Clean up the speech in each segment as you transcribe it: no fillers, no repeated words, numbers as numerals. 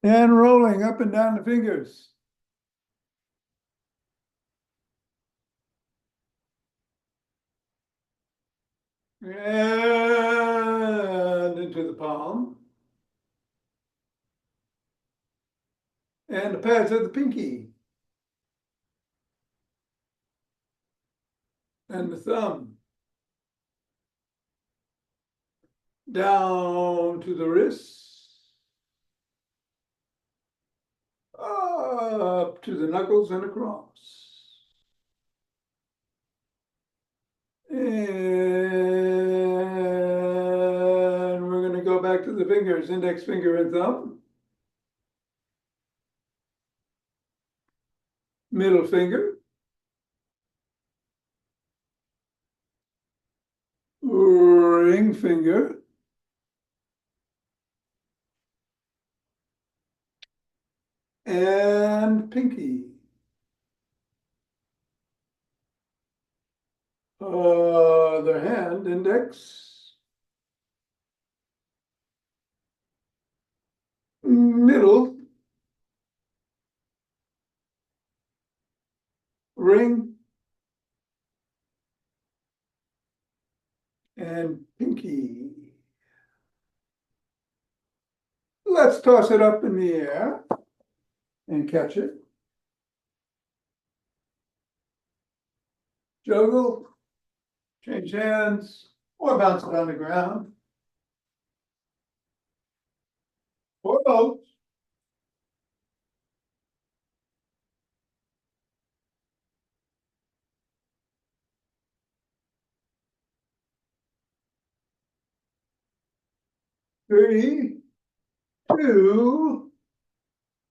And rolling up and down the fingers. And into the palm. And the pads of the pinky. And the thumb. Down to the wrists. Up to the knuckles and across. And we're going to go back to the fingers, index finger and thumb. Middle finger. Ring finger. And pinky. Other hand, index. Middle. Ring. And pinky. Let's toss it up in the air and catch it. Juggle, change hands, or bounce it on the ground. Or both. Three, two,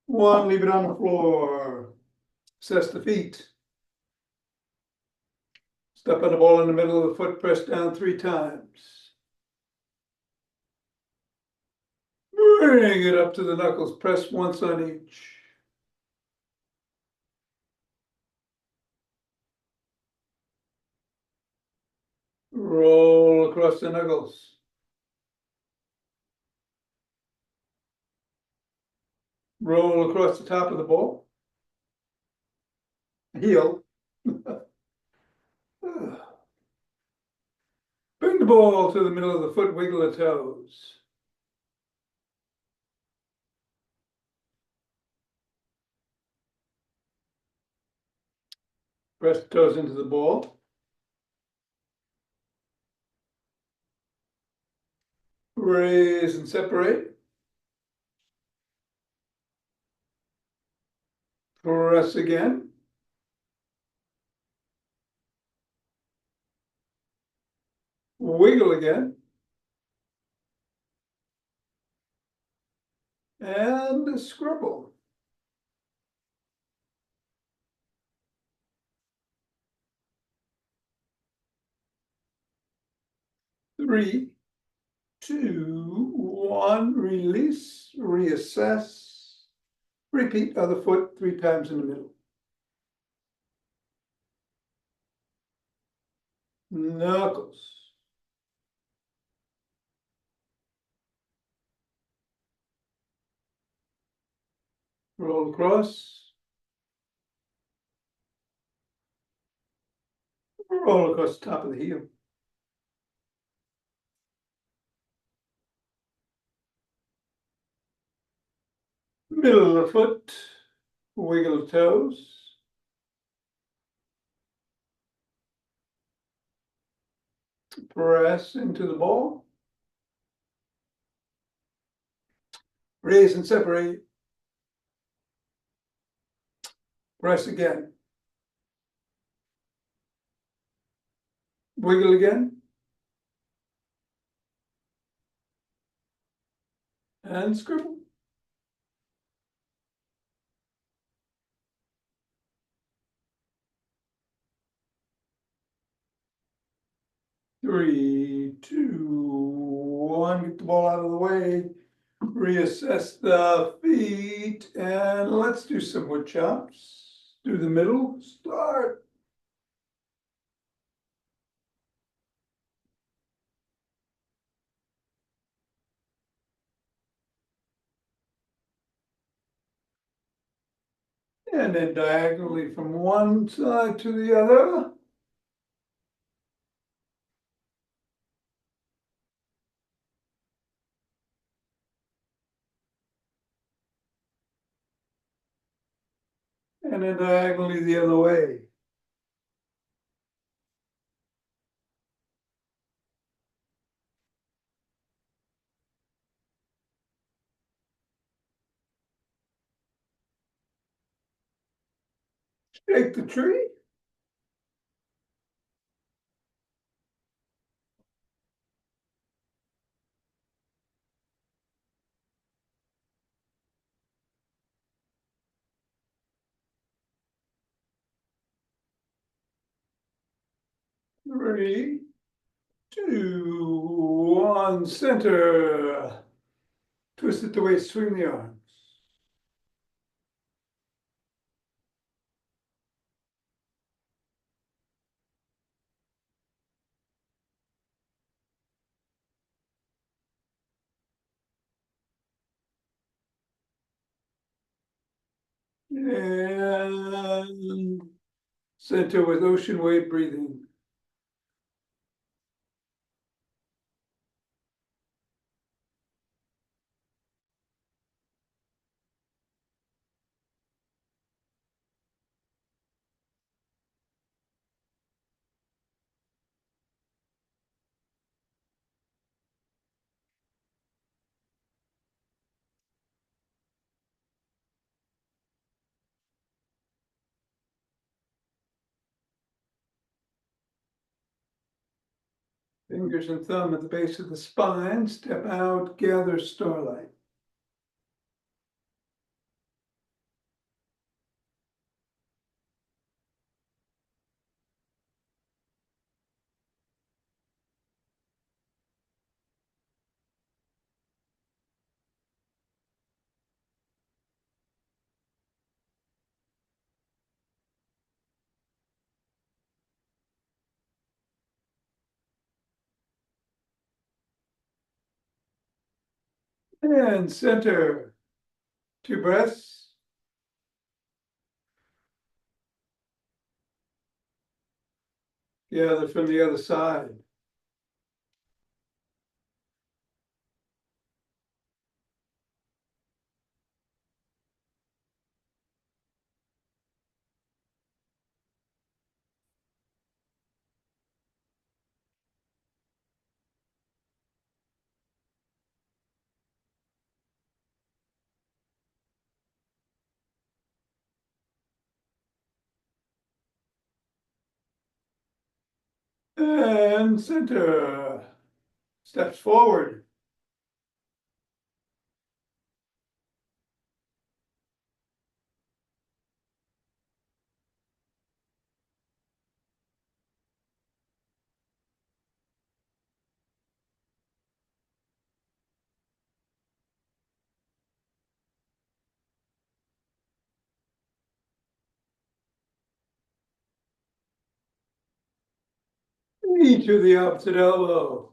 one. Leave it on the floor. Assess the feet. Step on the ball in the middle of the foot, press down 3 times. Bring it up to the knuckles, press once on each. Roll across the knuckles. Roll across the top of the ball. Heel. Bring the ball to the middle of the foot, wiggle the toes. Press the toes into the ball. Raise and separate. Press again. Wiggle again. And scribble. Three, two, one. Release, reassess. Repeat other foot 3 times in the middle. Knuckles. Roll across. Roll across the top of the heel. Middle of the foot. Wiggle the toes. Press into the ball. Raise and separate. Press again. Wiggle again. And scribble. Three, two, one. Get the ball out of the way. Reassess the feet. And let's do some wood chops. Do the middle. Start. And then diagonally from one side to the other. And then diagonally the other way. Shake the tree. Three, two, one, center. Twist it the way, swing the arms. And center with ocean wave breathing. Fingers and thumb at the base of the spine. Step out, gather starlight. And center. 2 breaths. Gather from the other side. And center. Steps forward. Knee to the opposite elbow.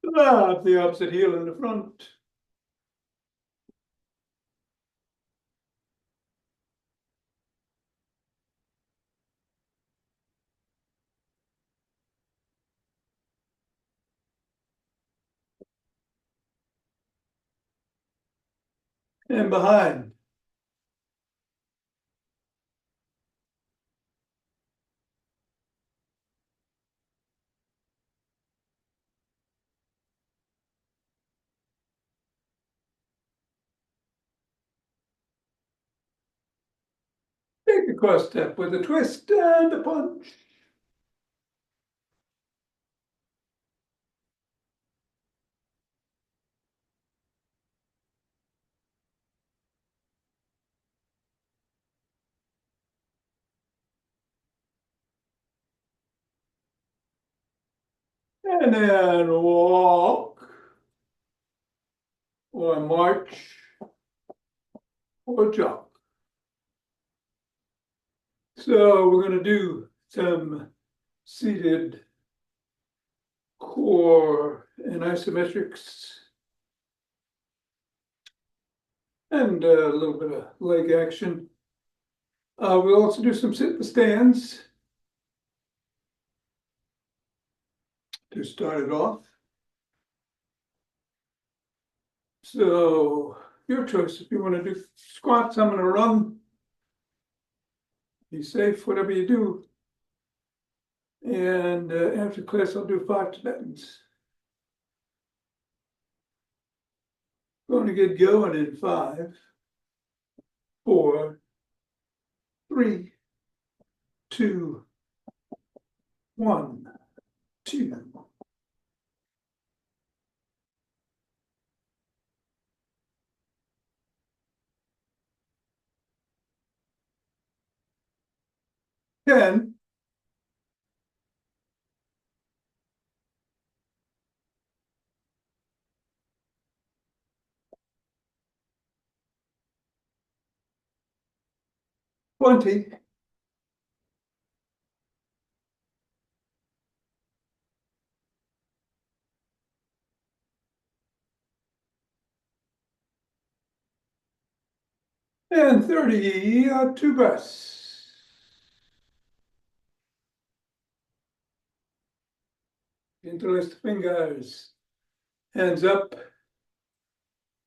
Drop the opposite heel in the front. And behind. Take a cross step with a twist and a punch. And then walk, or march, or jump. So we're going to do some seated core and isometrics and a little bit of leg action. We'll also do some sit stands to start it off. So your choice. If you want to do squats, I'm going to run. Be safe, whatever you do. And after class, I'll do 5 Tibetans. Going to get going in 5, 4, 3, 2, 1, 2. Ten. 20. And 30, 2 breaths. Interlace the fingers. Hands up.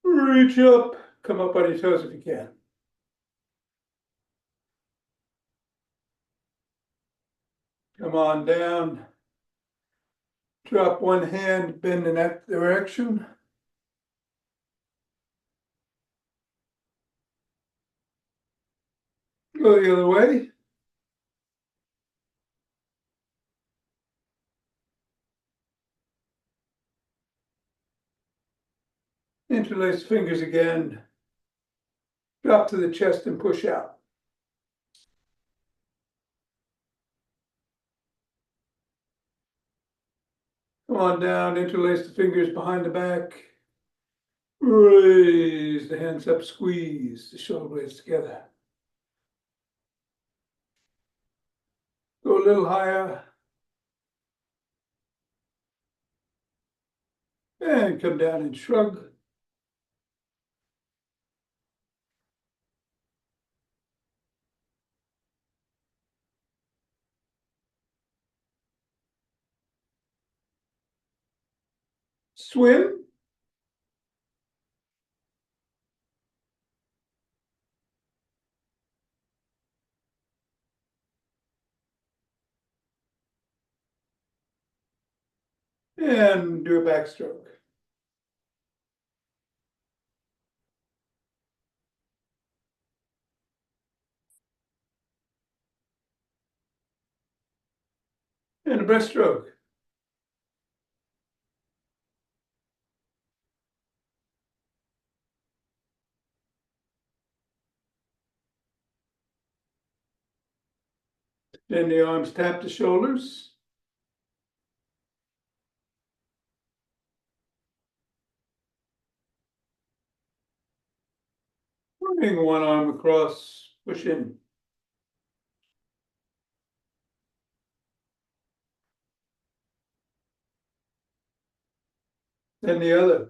Reach up. Come up on your toes if you can. Come on down. Drop one hand, bend in that direction. Go the other way. Interlace fingers again. Drop to the chest and push out. Come on down, interlace the fingers behind the back. Raise the hands up, squeeze the shoulder blades together. Go a little higher. And come down and shrug. Swim. And do a backstroke. And a breaststroke. Then the arms tap the shoulders. Bring one arm across, push in. Then the other.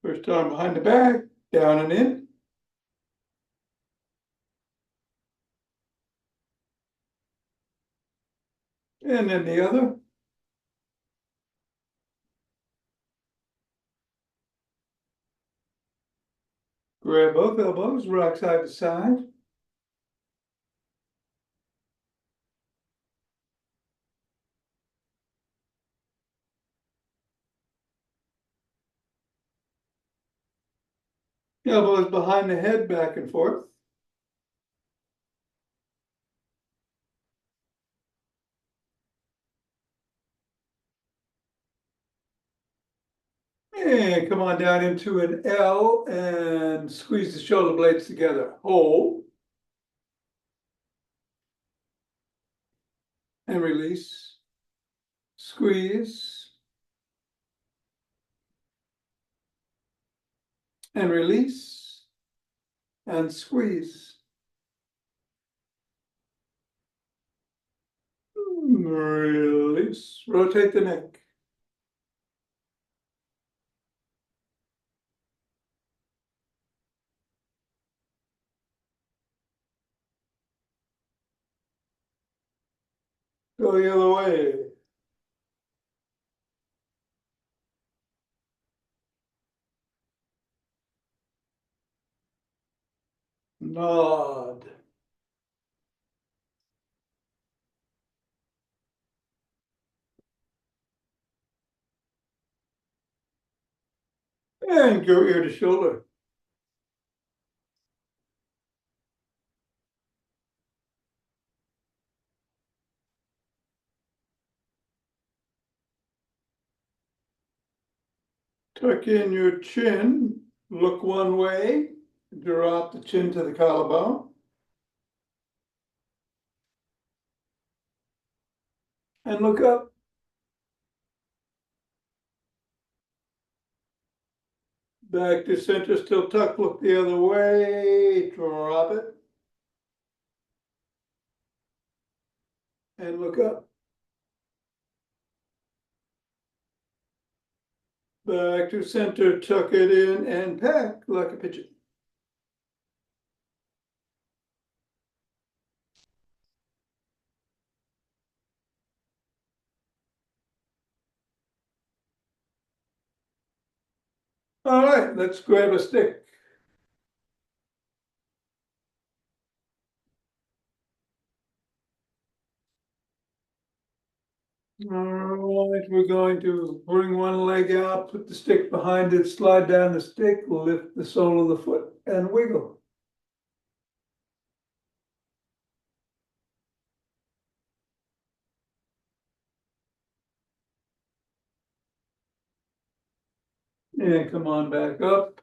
First arm behind the back, down and in. And then the other. Grab both elbows, rock side to side. Elbows behind the head, back and forth. And come on down into an L and squeeze the shoulder blades together. Hold. And release. Squeeze. and release and squeeze. Release, rotate the neck. Go the other way. Nod. And go ear to shoulder. Tuck in your chin, look one way, drop the chin to the collarbone. And look up. Back to center, still tucked, look the other way, drop it. And look up. Back to center, tuck it in and pack like a pigeon. All right, let's grab a stick. All right, we're going to bring one leg out, put the stick behind it, slide down the stick, lift the sole of the foot and wiggle. And come on back up.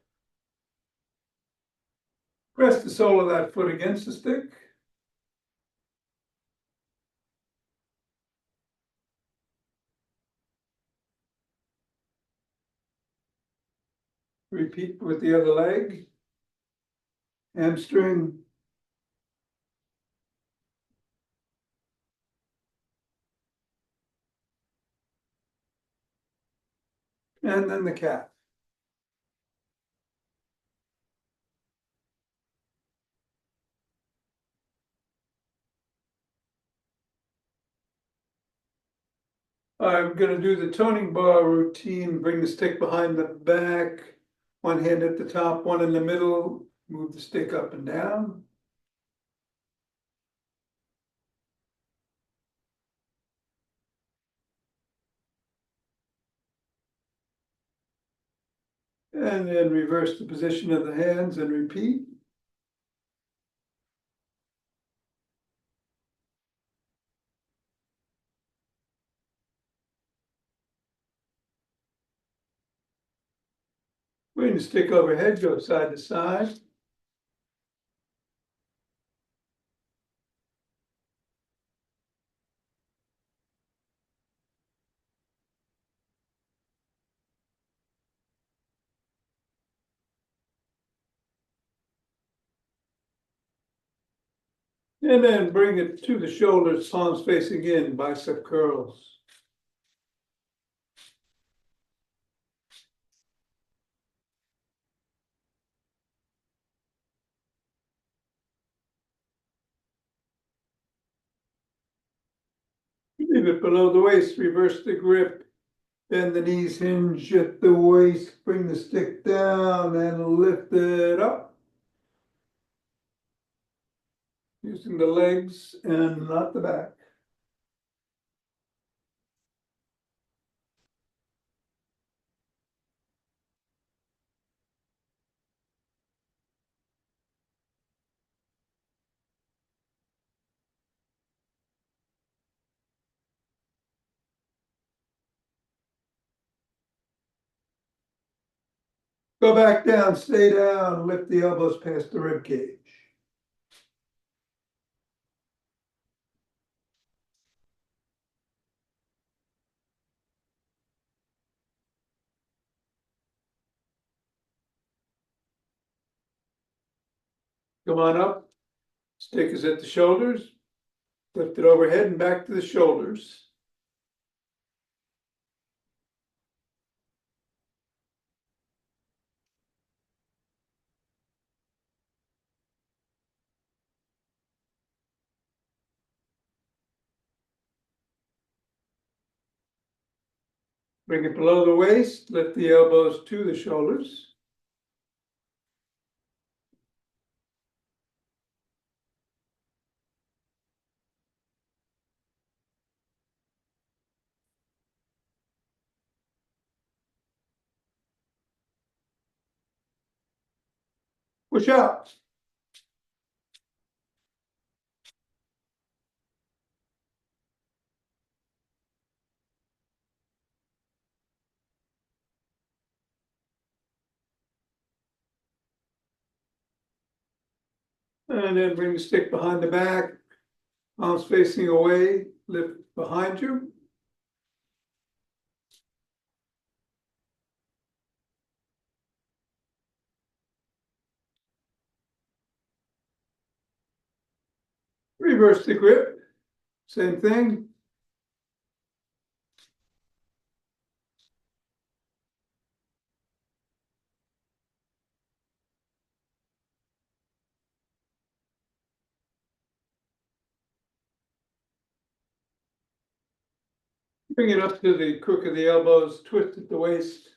Press the sole of that foot against the stick. Repeat with the other leg. Hamstring. And then the calf. I'm going to do the toning bar routine. Bring the stick behind the back, one hand at the top, one in the middle, move the stick up and down. And then reverse the position of the hands and repeat. Bring the stick overhead, go side to side. And then bring it to the shoulders, palms facing in, bicep curls. Leave it below the waist, reverse the grip. Bend the knees, hinge at the waist, bring the stick down and lift it up. Using the legs and not the back. Go back down, stay down, lift the elbows past the rib cage. Come on up. Stick is at the shoulders. Lift it overhead and back to the shoulders. Bring it below the waist, lift the elbows to the shoulders. Push up. And then bring the stick behind the back, palms facing away, lift behind you. Reverse the grip, same thing. Bring it up to the crook of the elbows, twist at the waist.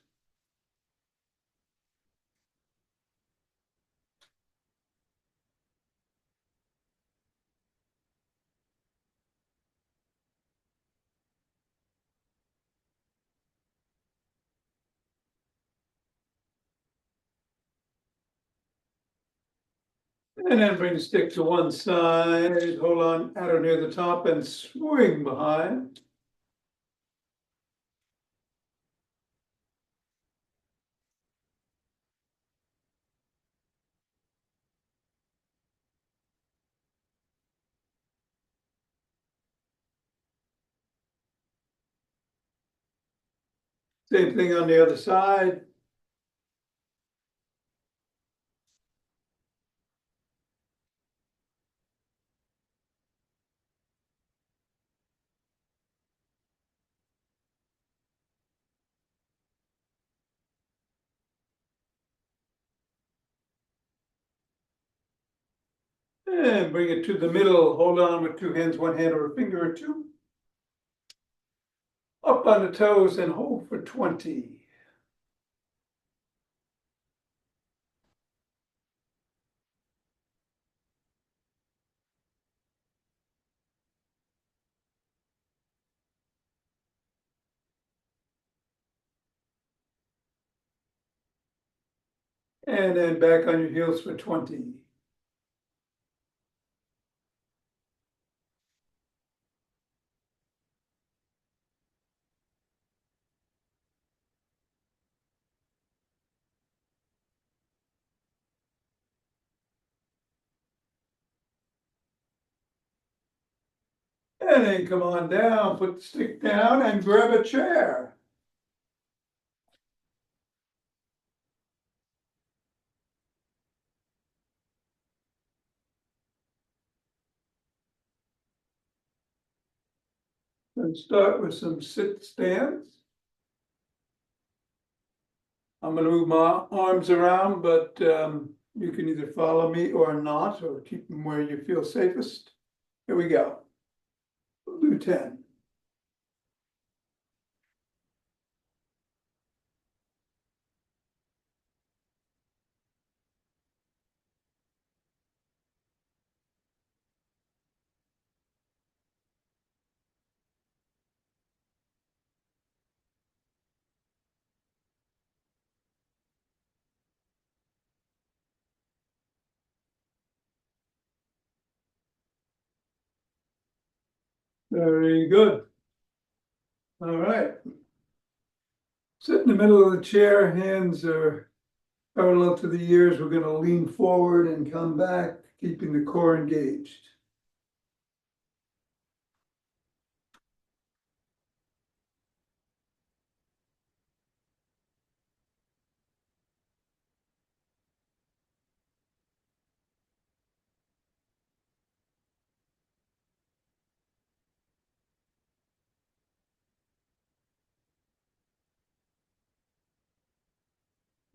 And then bring the stick to one side, hold on at or near the top and swing behind. Same thing on the other side. And bring it to the middle, hold on with two hands, one hand or a finger or two. Up on the toes and hold for 20. And then back on your heels for 20. And then come on down, put the stick down and grab a chair. And start with some sit stands. I'm gonna move my arms around, but you can either follow me or not, or keep them where you feel safest. Here we go. We'll do 10. Very good. All right. Sit in the middle of the chair, hands are parallel to the ears. We're gonna lean forward and come back, keeping the core engaged.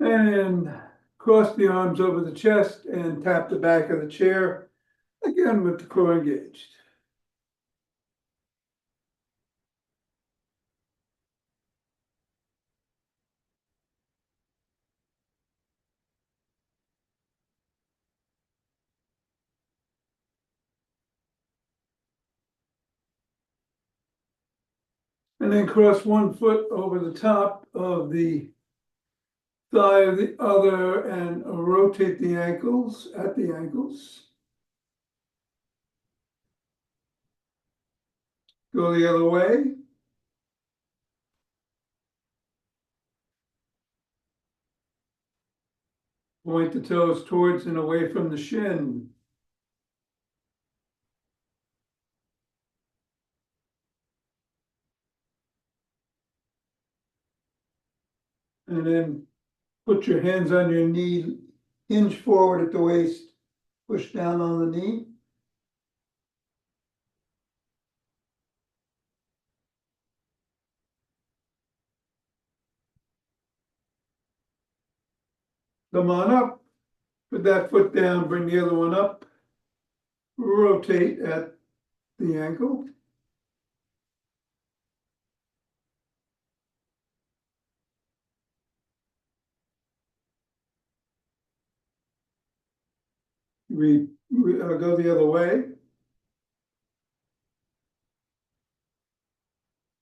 And cross the arms over the chest and tap the back of the chair, again with the core engaged. And then cross one foot over the top of the thigh of the other and rotate the ankles at the ankles. Go the other way. Point the toes towards and away from the shin. And then put your hands on your knee, hinge forward at the waist, push down on the knee. Come on up, put that foot down, bring the other one up, rotate at the ankle. We go the other way.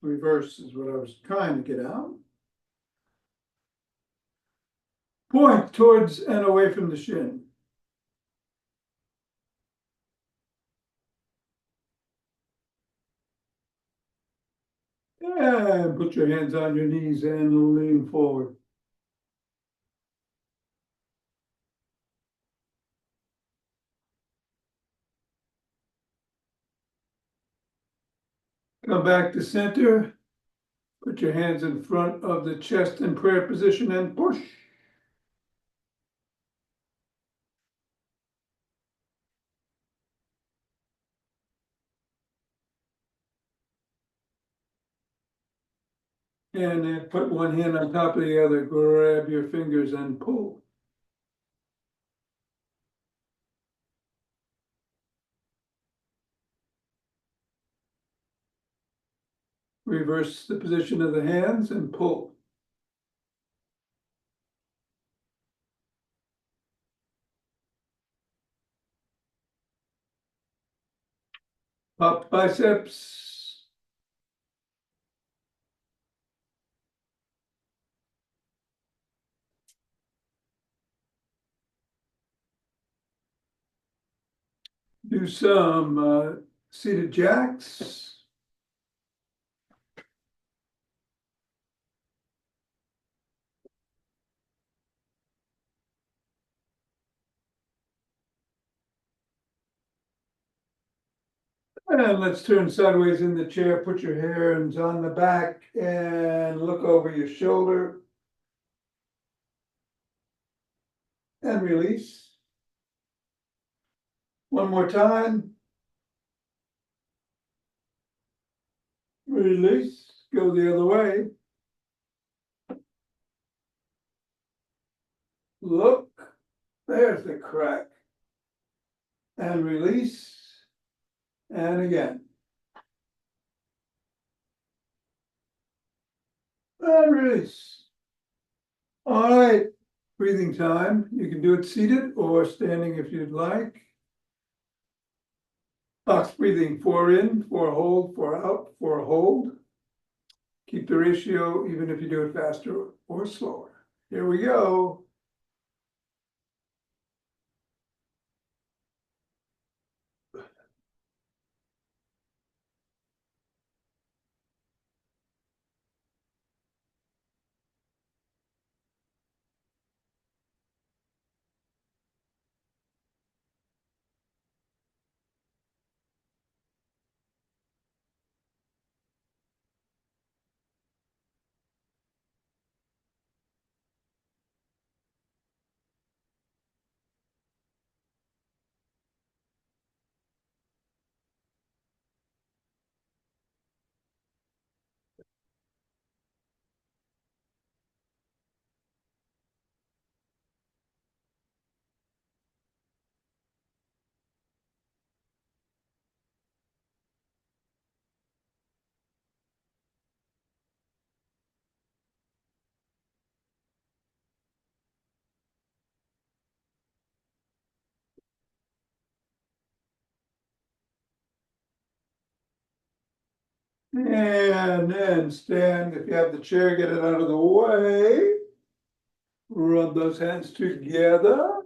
Reverse is what I was trying to get out. Point towards and away from the shin. And put your hands on your knees and lean forward. Come back to center. Put your hands in front of the chest in prayer position and push. And then put one hand on top of the other, grab your fingers and pull. Reverse the position of the hands and pull. Pop biceps. Do some seated jacks. And let's turn sideways in the chair, put your hands on the back and look over your shoulder. And release. One more time. Release. Go the other way. Look. There's the crack. And release. And again. And release. All right. Breathing time. You can do it seated or standing if you'd like. Box breathing, 4 in, 4 hold, 4 out, 4 hold. Keep the ratio even if you do it faster or slower. Here we go. And then stand, if you have the chair, get it out of the way. Rub those hands together.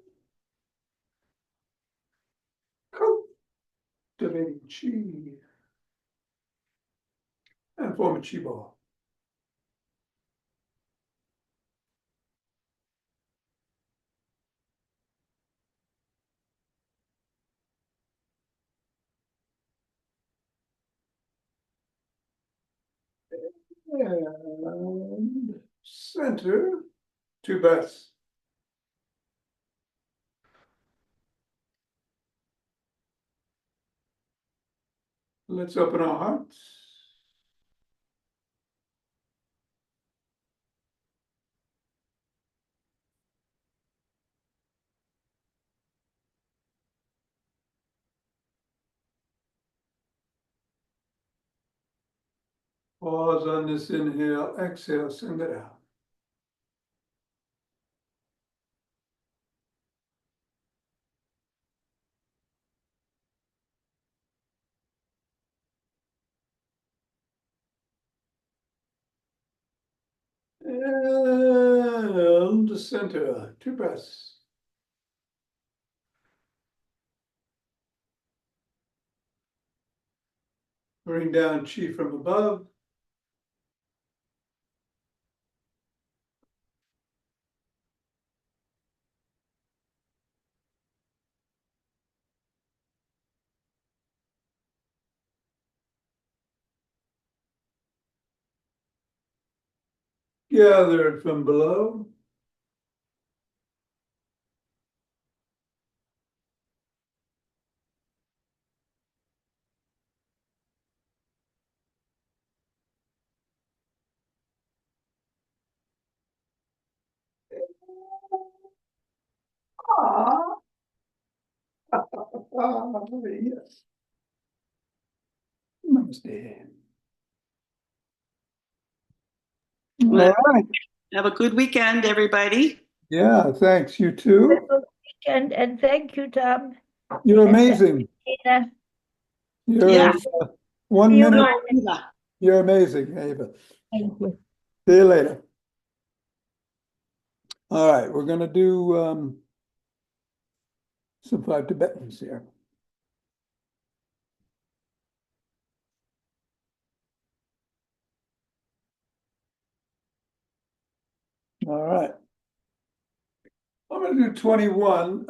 Cultivating chi. And form a chi ball. And center, two breaths. Let's open our hearts. Pause on this inhale, exhale, send it out. And center, two breaths. Bring down chi from above. Gathered from below. Ah, yes. Namaste. Well, All right. have a good weekend, everybody. Yeah, thanks. You too. And thank you, Tom. You're And amazing. Tina. You're Yeah. 1 See you minute. later. You're amazing, Ava. Thank you. See you later. All right, we're gonna do some 5 Tibetans here. All right. I'm gonna do 21.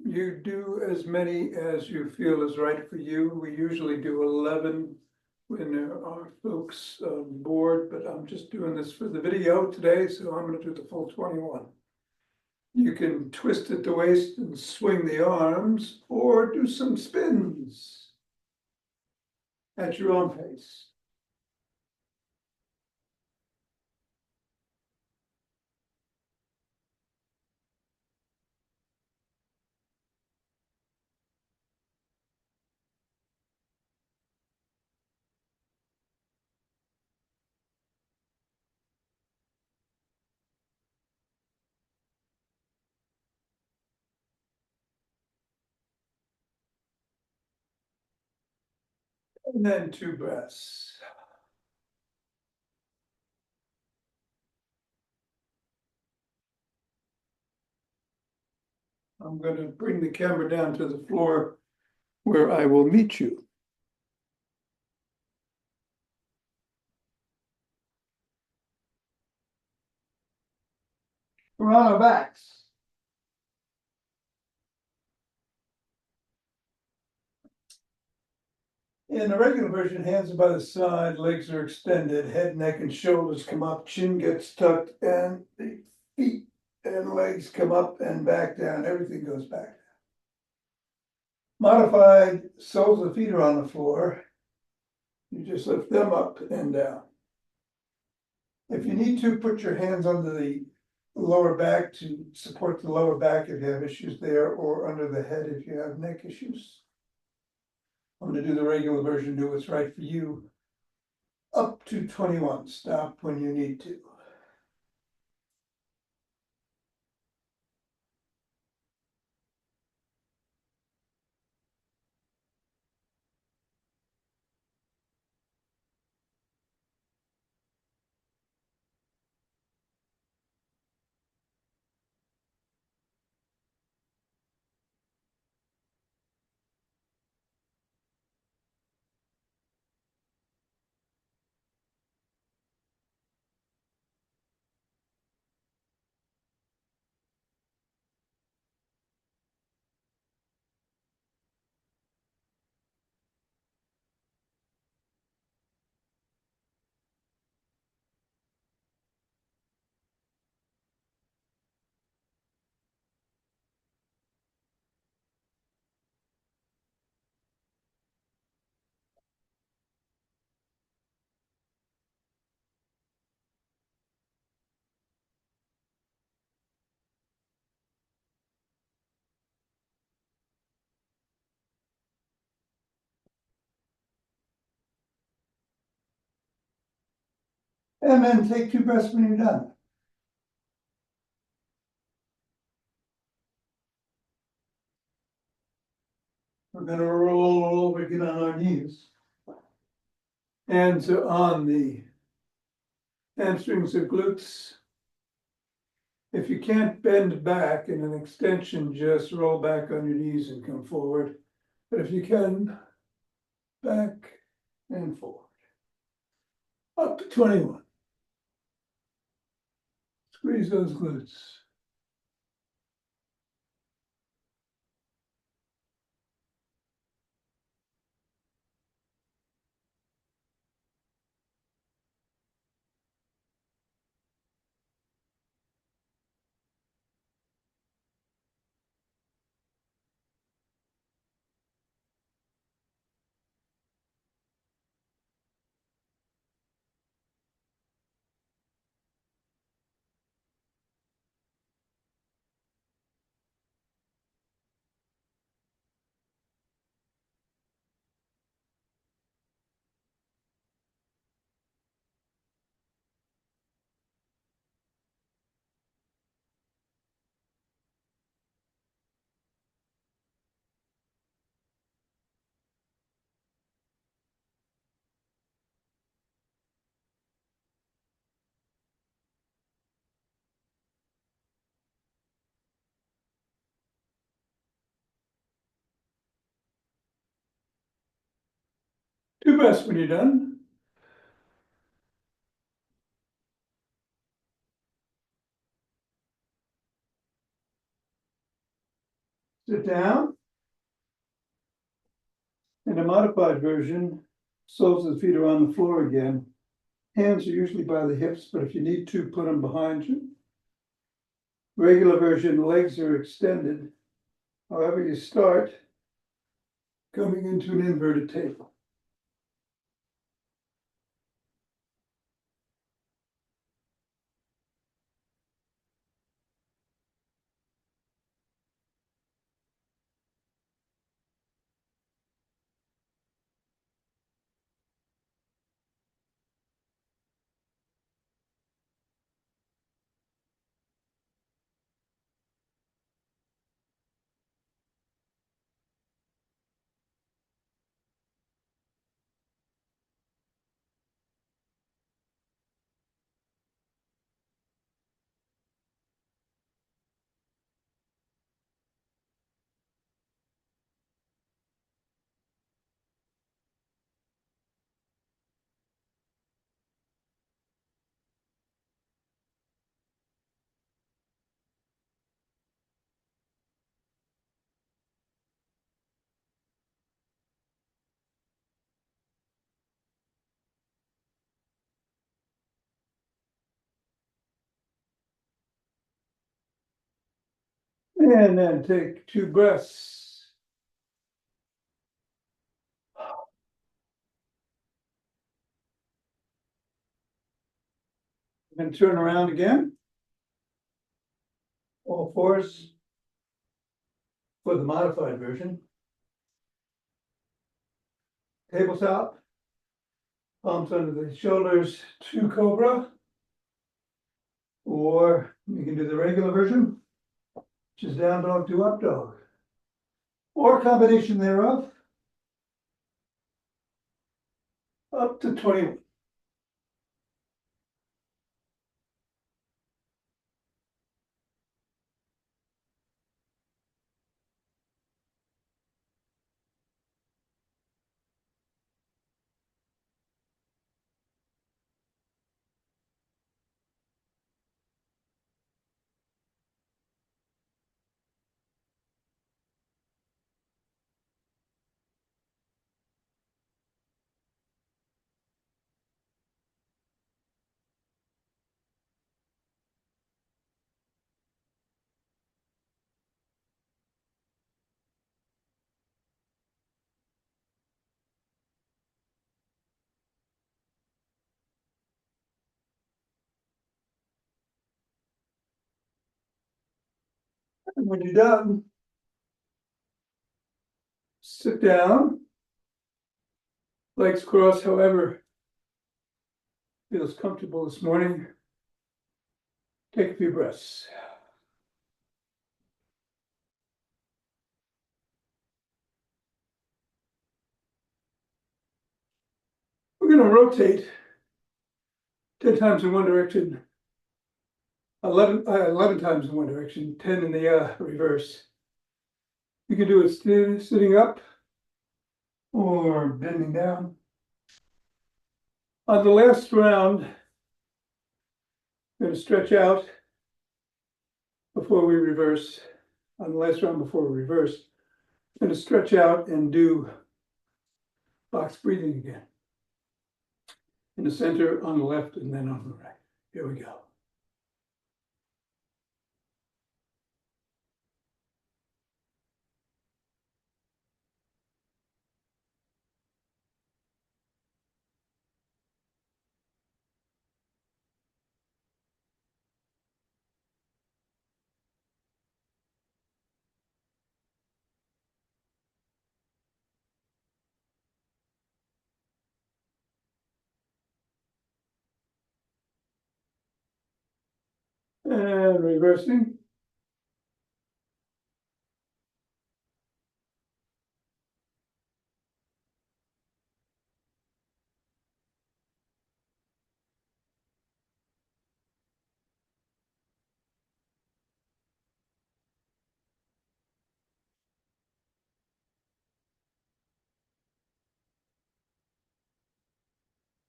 You do as many as you feel is right for you. We usually do 11 when there are folks on board, but I'm just doing this for the video today, so I'm gonna do the full 21. You can twist at the waist and swing the arms, or do some spins at your own pace. And then 2 breaths. I'm going to bring the camera down to the floor where I will meet you. We're on our backs. In the regular version, hands are by the side, legs are extended, head, neck, and shoulders come up, chin gets tucked, and the feet and legs come up and back down. Everything goes back. Modified, soles of the feet are on the floor. You just lift them up and down. If you need to, put your hands under the lower back to support the lower back if you have issues there, or under the head if you have neck issues. I'm going to do the regular version, do what's right for you. Up to 21, stop when you need to. And then take 2 breaths when you're done. We're gonna roll over, get on our knees. Hands are on the hamstrings or glutes. If you can't bend back in an extension, just roll back on your knees and come forward. But if you can, back and forward. Up to 21. Squeeze those glutes. Do best when you're done. Sit down. In a modified version, soles of the feet are on the floor again. Hands are usually by the hips, but if you need to, put them behind you. Regular version, legs are extended. However, you start coming into an inverted table. And then take 2 breaths. And turn around again. All fours for the modified version. Tabletop. Palms under the shoulders to cobra. Or you can do the regular version, which is down dog to up dog. Or a combination thereof. Up to 21. And when you're done, sit down, legs crossed, however feels comfortable this morning. Take a few breaths. We're going to rotate 10 times in one direction, 11 times in one direction, 10 in the reverse. You can do it sitting up or bending down. On the last round, we're going to stretch out before we reverse. On the last round before we reverse, I'm going to stretch out and do box breathing again. In the center, on the left, and then on the right. Here we go. And reversing.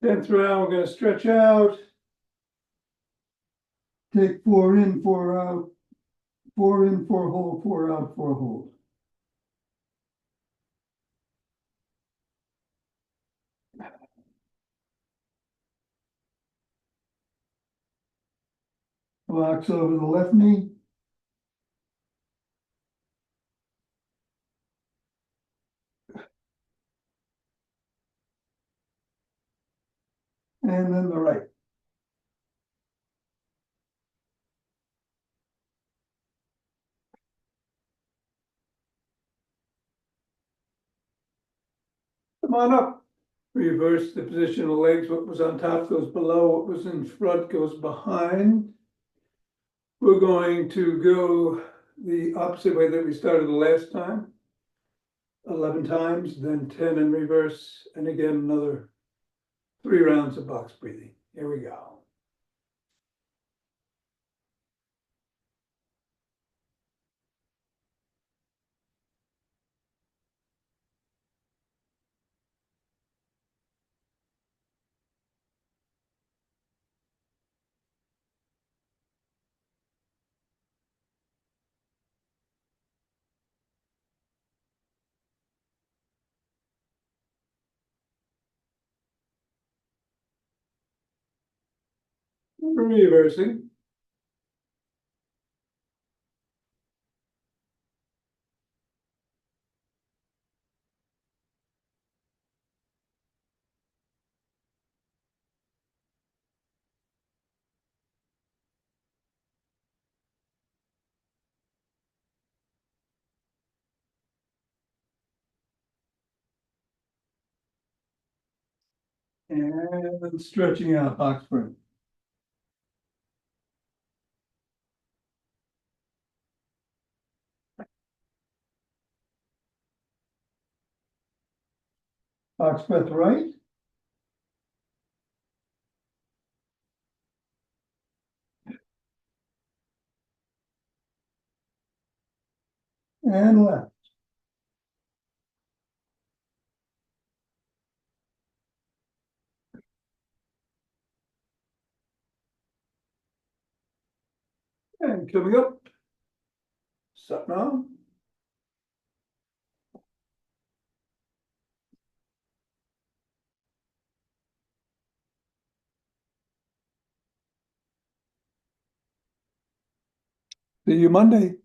Tenth round, we're going to stretch out. Take 4 in, 4 out. 4 in, 4 hold, 4 out, 4 hold. Box over the left knee. And then the right. Come on up. Reverse the position of the legs. What was on top goes below. What was in front goes behind. We're going to go the opposite way that we started the last time. 11 times, then 10 in reverse, and again another 3 rounds of box breathing. Here we go. Reversing. And stretching out box breath. Box breath right. And left. And coming up. Satnam. See you Monday.